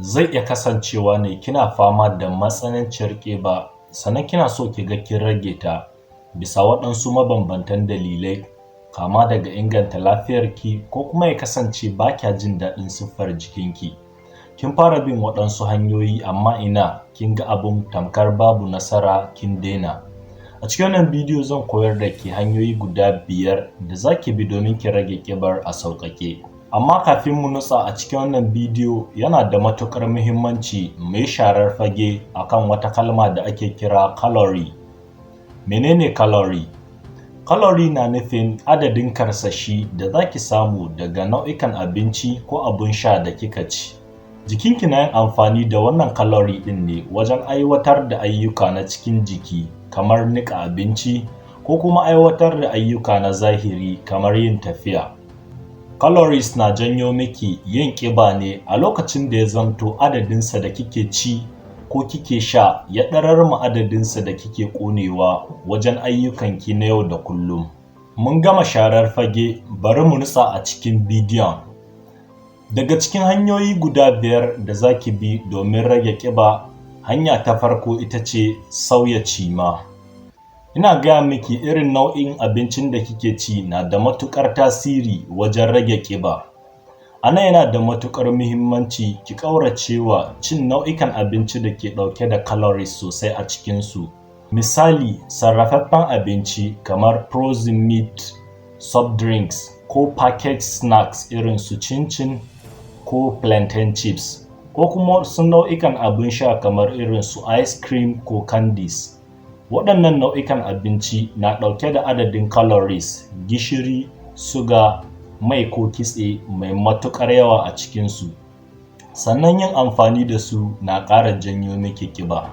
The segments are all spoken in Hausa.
Zai iya kasancewa ne kina fama da matsananciyar ƙiba sannan kina so ki ga kin rage ta bisa waɗansu mabambantan dalilai kama daga inganta lafiyarki ko kuma ya kasance ba kya jin daɗin siffar jikinki. Kin fara bin waɗansu hanyoyi amma ina kin ga abun tamkar babu nasara kin daina. A cikin wannan bidiyo zan koyar da ke hanyoyi guda 5 da za ki bi domin ki rage ƙibar a sauƙaƙe. Amma kafin mu nutsa a cikin wannan bidiyo yana da matuƙar muhimmanci mu yi sharar fage akan wata kalma da ake kira calorie. Menene calorie? Calorie na nufin adadin karsashi da za ki samu daga nau'ikan abinci ko abun sha da kika ci. Jikinki na yin amfani da wannan calorie ɗin ne wajen aiwatar da ayyuka na cikin jiki kamar niƙa abinci ko kuma aiwatar da ayyuka na zahiri kamar yin tafiya. Calories na janyo miki yin ƙiba ne a lokacin da ya zanto adadinsa da kike ci ko kike sha ya ɗarar ma adadinsa da kike ƙonewa wajen ayyukanki na yau da kullum. Mun gama sharar fage, bari mu nutsa a cikin bidiyon. Daga cikin hanyoyi guda 5 da za ki bi domin rage ƙiba, hanya ta farko ita ce sauya cima. Ina gaya miki irin nau'in abincin da kike ci na da matuƙar tasiri wajen rage ƙiba. A nan yana da matuƙar muhimmanci ki ƙauracewa cin nau'ikan abinci da ke ɗauke da calories sosai a cikinsu. Misali, sarrafaffen abinci kamar frozen meat, soft drinks, ko packaged snacks irin su cin-cin ko plantain chips, ko kuma wasu nau'ikan abin sha kamar irin su ice cream ko candies. Waɗannan nau'ikan abinci na ɗauke da adadin calories, gishiri, suga, mai ko kitse mai matuƙar yawa a cikinsu. Sannan yin amfani da su na ƙara janyo miki ƙiba.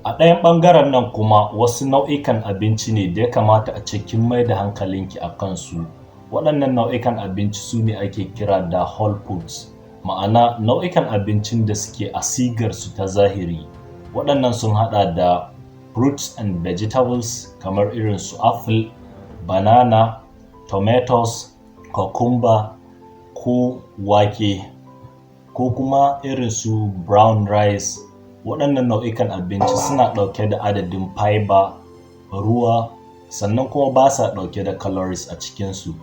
A ɗayan ɓangaren nan kuma wasu nau'ikan abinci ne da ya kamata a ce kin mai da hankalinki a kansu. Waɗannan nau'ikan abinci su ne ake kira da whole foods, ma'ana nau'ikan abincin da suke a sigarsu ta zahiri. Waɗannan sun haɗa da fruits and vegetables kamar irin su apple, banana, tomatoes, cucumber ko wake, ko kuma irin su brown rice. Waɗannan nau'ikan abinci suna ɗauke da adadin fiber, ruwa, sannan kuma ba sa ɗauke da calories a cikinsu.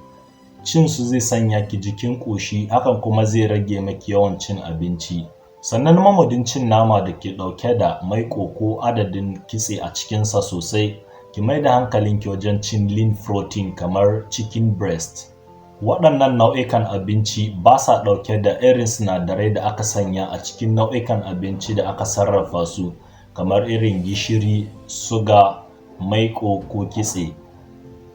Cinsu zai sanya ki jikin ƙoshi, hakan kuma zai rage maki yawan cin abinci. Sannan mamadin cin nama da ke ɗauke da maiƙo ko adadin kitse a cikinsa sosai, ki mai da hankalinki wajen cin lean protein kamar chicken breast. Waɗannan nau'ikan abinci ba sa ɗauke da irin sinadarai da aka sanya a cikin nau'ikan abinci da aka sarrafa su kamar irin gishiri, suga, maiƙo ko kitse.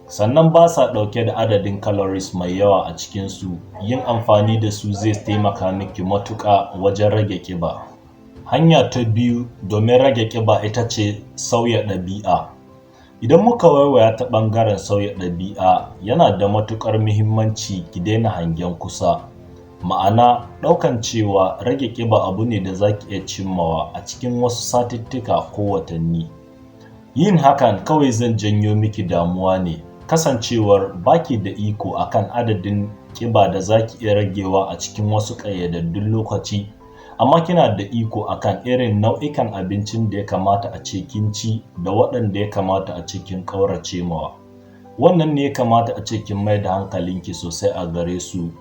Sannan ba sa ɗauke da adadin calories mai yawa a cikinsu. Yin amfani da su zai taimaka miki matuƙa wajen rage ƙiba. Hanya ta biyu domin rage ƙiba ita ce sauya ɗabi'a. Idan muka waiwaya ta ɓangaren sauya ɗabi'a, yana da matuƙar muhimmanci ki daina hangen kusa. Ma'ana ɗaukan cewa rage ƙiba abu ne da za ki iya cimmawa a cikin wasu satuttuka ko watanni. Yin hakan kawai zan janyo miki damuwa ne, kasancewar baki da iko akan adadin ƙiba da za ki iya ragewa a cikin wasu ƙayyadaddun lokaci, amma kina da iko akan irin nau'ikan abincin da ya kamata a ce kin ci da waɗanda ya kamata a ce kin ƙaurace mawa. Wannan ne ya kamata a ce kin mai da hankalinki sosai a gare su.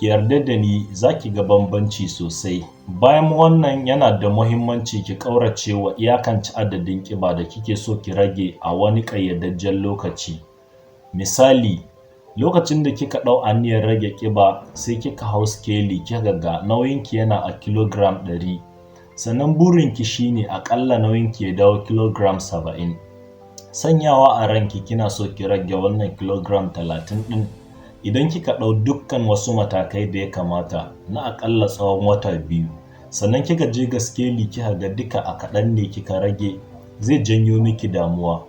Ki yarda da ni za ki ga bambanci sosai. Bayan wannan yana da muhimmanci ki ƙauracewa iyakance adadin ƙiba da kike so ki rage a wani ƙayyadajjen lokaci. Misali, lokacin da kika ɗau aniyar rage ƙiba sai kika hau sikeli kika ga nauyinki yana a kilogram 100, sannan burinki shine aƙalla nauyinki ya dawo kilogram 70. Sanyawa a ranki kina so ki rage wannan kilogram 30 ɗin. Idan kika ɗau dukkan wasu matakai da ya kamata na aƙalla tsawon wata 2, sannan kika je ga sikeli kika ga duka a kaɗan ne kika rage, zai janyo miki damuwa.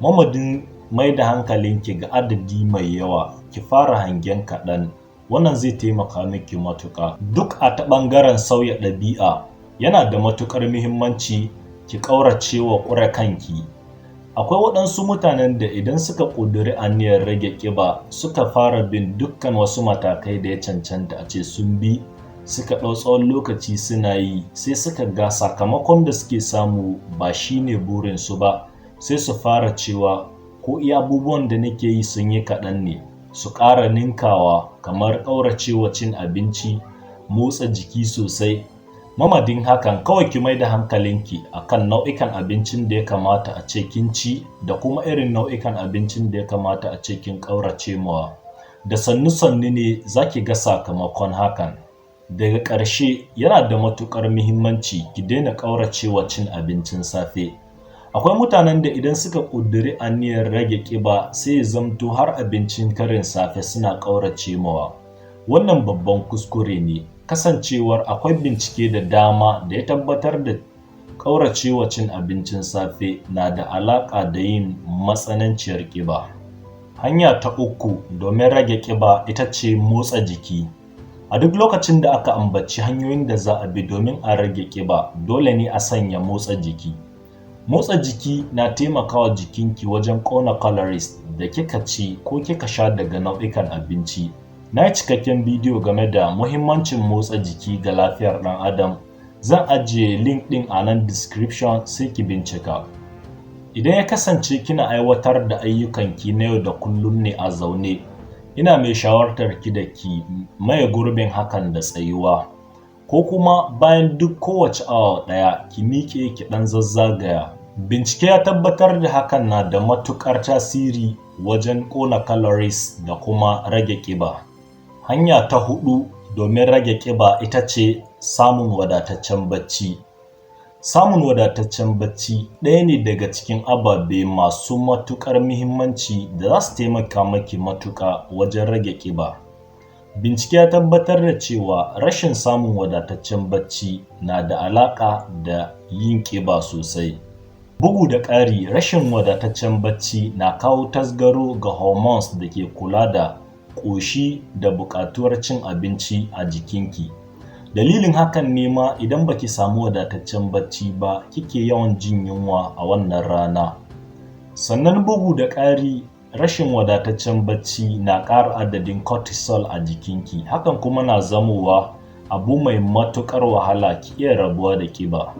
Mamadin mai da hankalinki ga adadi mai yawa, ki fara hangen kaɗan. Wannan zai taimaka miki matuƙa. Duk a ta ɓangaren sauya ɗabi'a yana da matuƙar muhimmanci ki ƙauracewa ƙure kanki. Akwai waɗansu mutanen da idan suka ƙudiri aniyar rage ƙiba suka fara bin dukkan wasu matakai da ya cancanta a ce sun bi, suka ɗau tsawon lokaci suna yi, sai suka ga sakamakon da suke samu ba shi ne burinsu ba, sai su fara cewa ko iya abubuwan da nake yi sun yi kaɗan ne, su ƙara ninkawa kamar ƙauracewa cin abinci, motsa jiki sosai. Mamadin hakan, kawai ki mai da hankalinki akan nau'ikan abincin da ya kamata a ce kin ci da kuma irin nau'ikan abincin da ya kamata a ce kin ƙaurace mawa. Da sannu-sannu ne za ki ga sakamakon hakan. Daga ƙarshe, yana da matuƙar muhimmanci ki daina ƙauracewa cin abincin safe. Akwai mutanen da idan suka ƙudiri aniyar rage ƙiba sai ya zamto har abincin karin safe suna ƙaurace mawa. Wannan babban kuskure ne, kasancewar akwai bincike da dama da ya tabbatar da ƙauracewa cin abincin safe na da alaƙa da yin matsananciyar ƙiba. Hanya ta uku domin rage ƙiba ita ce motsa jiki. A duk lokacin da aka ambaci hanyoyin da za a bi domin a rage ƙiba, dole ne a sanya motsa jiki. Motsa jiki na taimakawa jikinki wajen ƙona calories da kika ci ko kika sha daga nau'ikan abinci. Na yi cikakken bidiyo game da muhimmancin motsa jiki ga lafiyar ɗan adam. Zan ajiye link ɗin a nan description sai ki bincika. Idan ya kasance kina aiwatar da ayyukanki na yau da kullum ne a zaune, ina mai shawartar ki da ki maye gurbin hakan da tsayuwa, ko kuma bayan duk kowace awa ɗaya ki miƙe ki ɗan zazzagaya. Bincike ya tabbatar da hakan na da matuƙar tasiri wajen ƙona calories da kuma rage ƙiba. Hanya ta huɗu domin rage ƙiba ita ce samun wadataccen bacci. Samun wadataccen bacci ɗaya ne daga cikin ababe masu matuƙar muhimmanci da za su taimaka maki matuƙa wajen rage ƙiba. Bincike ya tabbatar da cewa rashin samun wadataccen bacci na da alaƙa da yin ƙiba sosai. Bugu da ƙari, rashin wadataccen bacci na kawo tasgaro ga hormones da ke kula da ƙoshi da buƙatuwar cin abinci a jikinki. Dalilin hakan ne ma idan baki samu wadataccen bacci ba kike yawan jin yunwa a wannan rana. Sannan bugu da ƙari, rashin wadataccen bacci na ƙara adadin cortisol a jikinki, hakan kuma na zamowa abu mai matuƙar wahala ki iya rabuwa da ƙiba.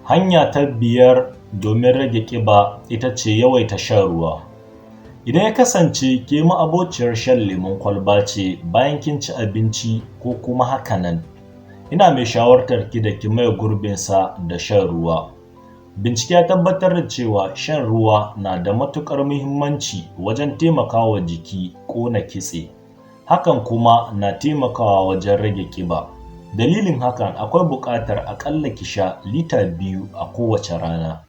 Hanya ta biyar domin rage ƙiba ita ce yawaita shan ruwa. Idan ya kasance ke ma'abociyar shan lemon kwalba ce bayan kin ci abinci ko kuma hakanan, ina mai shawartar ki da ki maye gurbinsa da shan ruwa. Bincike ya tabbatar da cewa shan ruwa na da matuƙar muhimmanci wajen taimakawa jiki ƙona kitse. Hakan kuma na taimakawa wajen rage ƙiba. Dalilin hakan, akwai buƙatar aƙalla ki sha lita 2 a kowace rana.